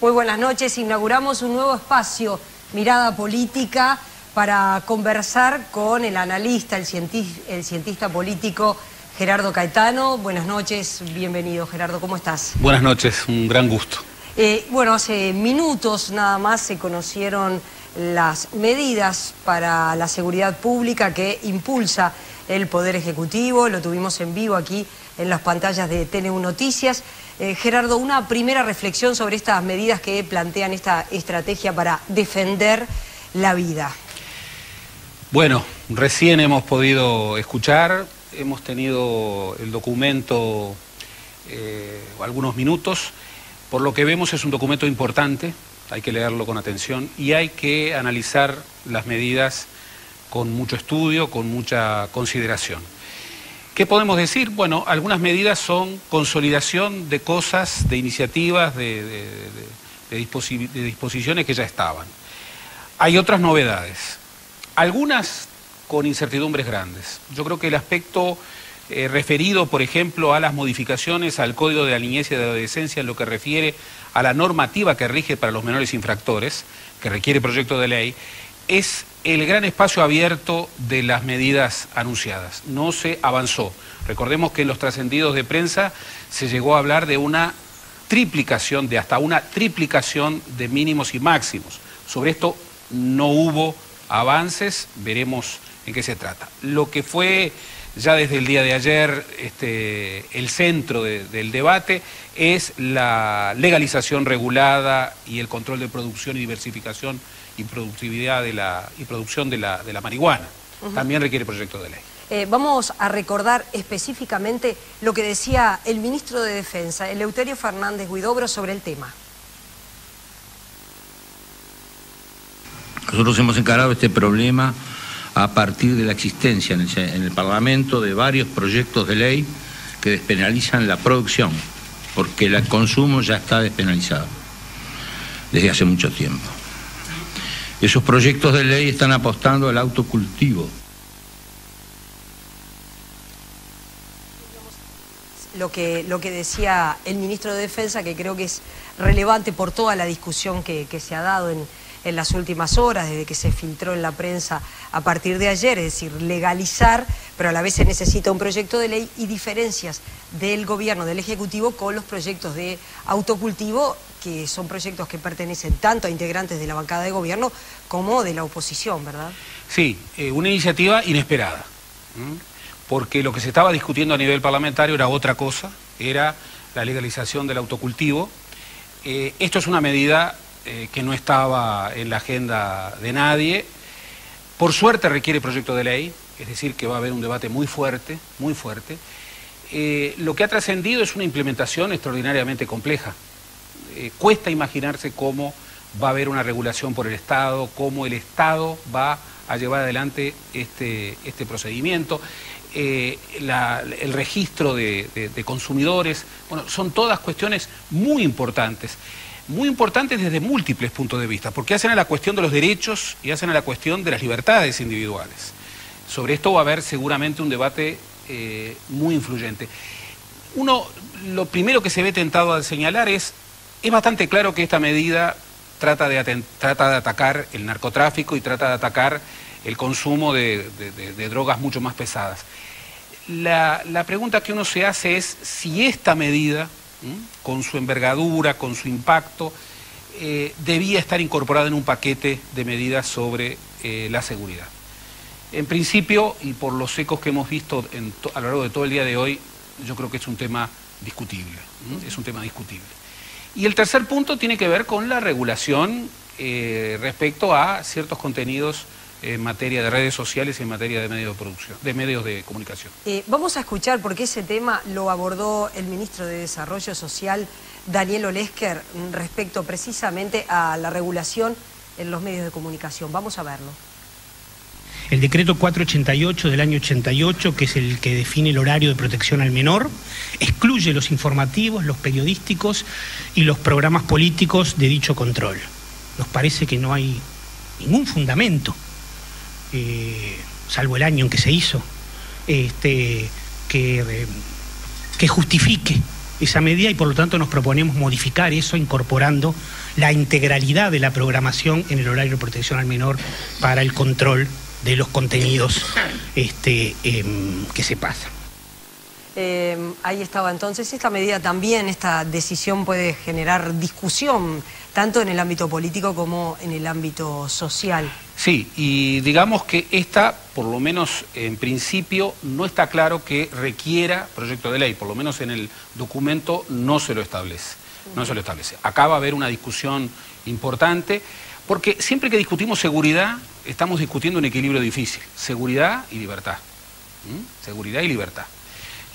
Muy buenas noches. Inauguramos un nuevo espacio, Mirada Política, para conversar con el analista, el cientista político Gerardo Caetano. Buenas noches, bienvenido Gerardo, ¿cómo estás? Buenas noches, un gran gusto. Bueno, hace minutos nada más se conocieron las medidas para la seguridad pública que impulsa el Poder Ejecutivo. Lo tuvimos en vivo aquí en las pantallas de TN1 Noticias. Gerardo, una primera reflexión sobre estas medidas que plantean esta estrategia para defender la vida. Bueno, recién hemos podido escuchar, hemos tenido el documento algunos minutos. Por lo que vemos es un documento importante, hay que leerlo con atención y hay que analizar las medidas con mucho estudio, con mucha consideración. ¿Qué podemos decir? Bueno, algunas medidas son consolidación de cosas, de iniciativas, de disposiciones que ya estaban. Hay otras novedades, algunas con incertidumbres grandes. Yo creo que el aspecto referido, por ejemplo, a las modificaciones al Código de la Niñez y de la Adolescencia en lo que refiere a la normativa que rige para los menores infractores, que requiere proyecto de ley, es el gran espacio abierto de las medidas anunciadas. No se avanzó. Recordemos que en los trascendidos de prensa se llegó a hablar de una triplicación, de hasta una triplicación de mínimos y máximos. Sobre esto no hubo avances, veremos en qué se trata. Lo que fue ya desde el día de ayer el centro del debate es la legalización regulada y el control de producción y diversificación y productividad y producción de la marihuana. También requiere proyecto de ley. Vamos a recordar específicamente lo que decía el ministro de Defensa, Eleuterio Fernández Huidobro, sobre el tema. Nosotros hemos encarado este problema a partir de la existencia en el Parlamento de varios proyectos de ley que despenalizan la producción, porque el consumo ya está despenalizado desde hace mucho tiempo. Esos proyectos de ley están apostando al autocultivo. Lo que decía el ministro de Defensa, que creo que es relevante por toda la discusión que se ha dado en las últimas horas, desde que se filtró en la prensa a partir de ayer, es decir, legalizar, pero a la vez se necesita un proyecto de ley y diferencias del gobierno, del Ejecutivo, con los proyectos de autocultivo, que son proyectos que pertenecen tanto a integrantes de la bancada de gobierno como de la oposición, ¿verdad? Sí, una iniciativa inesperada, porque lo que se estaba discutiendo a nivel parlamentario era otra cosa, era la legalización del autocultivo. Esto es una medida que no estaba en la agenda de nadie. Por suerte requiere proyecto de ley, es decir, que va a haber un debate muy fuerte, muy fuerte. Lo que ha trascendido es una implementación extraordinariamente compleja. Cuesta imaginarse cómo va a haber una regulación por el Estado, cómo el Estado va a llevar adelante este procedimiento. El registro de consumidores, bueno, son todas cuestiones muy importantes desde múltiples puntos de vista, porque hacen a la cuestión de los derechos y hacen a la cuestión de las libertades individuales. Sobre esto va a haber seguramente un debate muy influyente. Lo primero que se ve tentado a señalar es bastante claro que esta medida trata de atacar el narcotráfico y trata de atacar el consumo de drogas mucho más pesadas. La pregunta que uno se hace es si esta medida, con su envergadura, con su impacto, debía estar incorporada en un paquete de medidas sobre la seguridad. En principio, y por los ecos que hemos visto a lo largo de todo el día de hoy, yo creo que es un tema discutible, es un tema discutible. Y el tercer punto tiene que ver con la regulación respecto a ciertos contenidos en materia de redes sociales y en materia de medios de producción, de medios de comunicación. Vamos a escuchar porque ese tema lo abordó el ministro de Desarrollo Social, Daniel Olesker, respecto precisamente a la regulación en los medios de comunicación. Vamos a verlo. El decreto 488 del año 88, que es el que define el horario de protección al menor, excluye los informativos, los periodísticos y los programas políticos de dicho control. Nos parece que no hay ningún fundamento, salvo el año en que se hizo, que justifique esa medida y por lo tanto nos proponemos modificar eso incorporando la integralidad de la programación en el horario de protección al menor para el control de los contenidos que se pasan. Ahí estaba entonces. Esta medida también, esta decisión puede generar discusión, tanto en el ámbito político como en el ámbito social. Sí, y digamos que esta, por lo menos en principio, no está claro que requiera proyecto de ley, por lo menos en el documento no se lo establece. No se lo establece. Acá va a haber una discusión importante, porque siempre que discutimos seguridad, estamos discutiendo un equilibrio difícil, seguridad y libertad. Seguridad y libertad.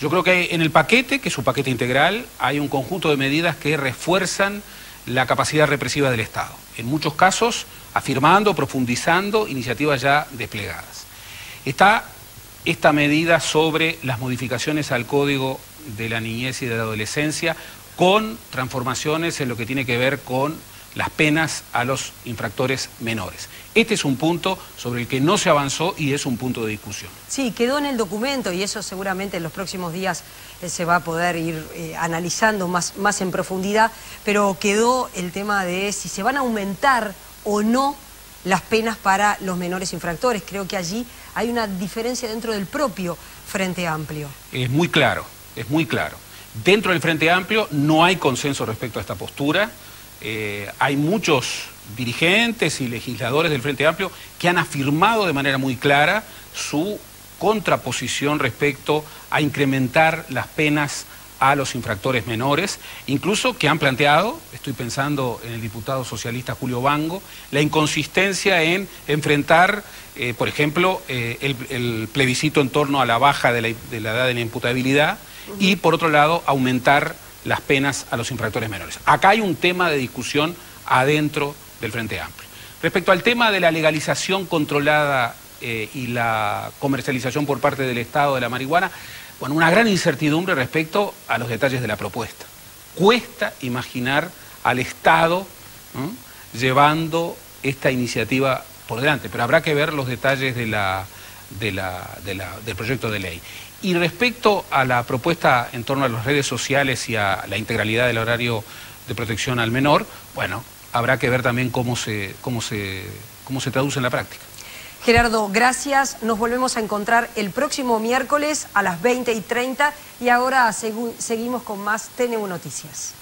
Yo creo que en el paquete, que es un paquete integral, hay un conjunto de medidas que refuerzan la capacidad represiva del Estado. En muchos casos, afirmando, profundizando iniciativas ya desplegadas. Está esta medida sobre las modificaciones al Código de la Niñez y de la Adolescencia, con transformaciones en lo que tiene que ver con las penas a los infractores menores. Este es un punto sobre el que no se avanzó y es un punto de discusión. Sí, quedó en el documento y eso seguramente en los próximos días se va a poder ir analizando más en profundidad, pero quedó el tema de si se van a aumentar o no las penas para los menores infractores. Creo que allí hay una diferencia dentro del propio Frente Amplio. Es muy claro, es muy claro. Dentro del Frente Amplio no hay consenso respecto a esta postura. Hay muchos dirigentes y legisladores del Frente Amplio que han afirmado de manera muy clara su contraposición respecto a incrementar las penas a los infractores menores, incluso que han planteado, estoy pensando en el diputado socialista Julio Bango, la inconsistencia en enfrentar, por ejemplo, el plebiscito en torno a la baja de la edad de la imputabilidad y, por otro lado, aumentar las penas a los infractores menores. Acá hay un tema de discusión adentro del Frente Amplio. Respecto al tema de la legalización controlada y la comercialización por parte del Estado de la marihuana, bueno, una gran incertidumbre respecto a los detalles de la propuesta. Cuesta imaginar al Estado llevando esta iniciativa por delante, pero habrá que ver los detalles del proyecto de ley. Y respecto a la propuesta en torno a las redes sociales y a la integralidad del horario de protección al menor, bueno, habrá que ver también cómo se traduce en la práctica. Gerardo, gracias. Nos volvemos a encontrar el próximo miércoles a las 20:30 y ahora seguimos con más TNU Noticias.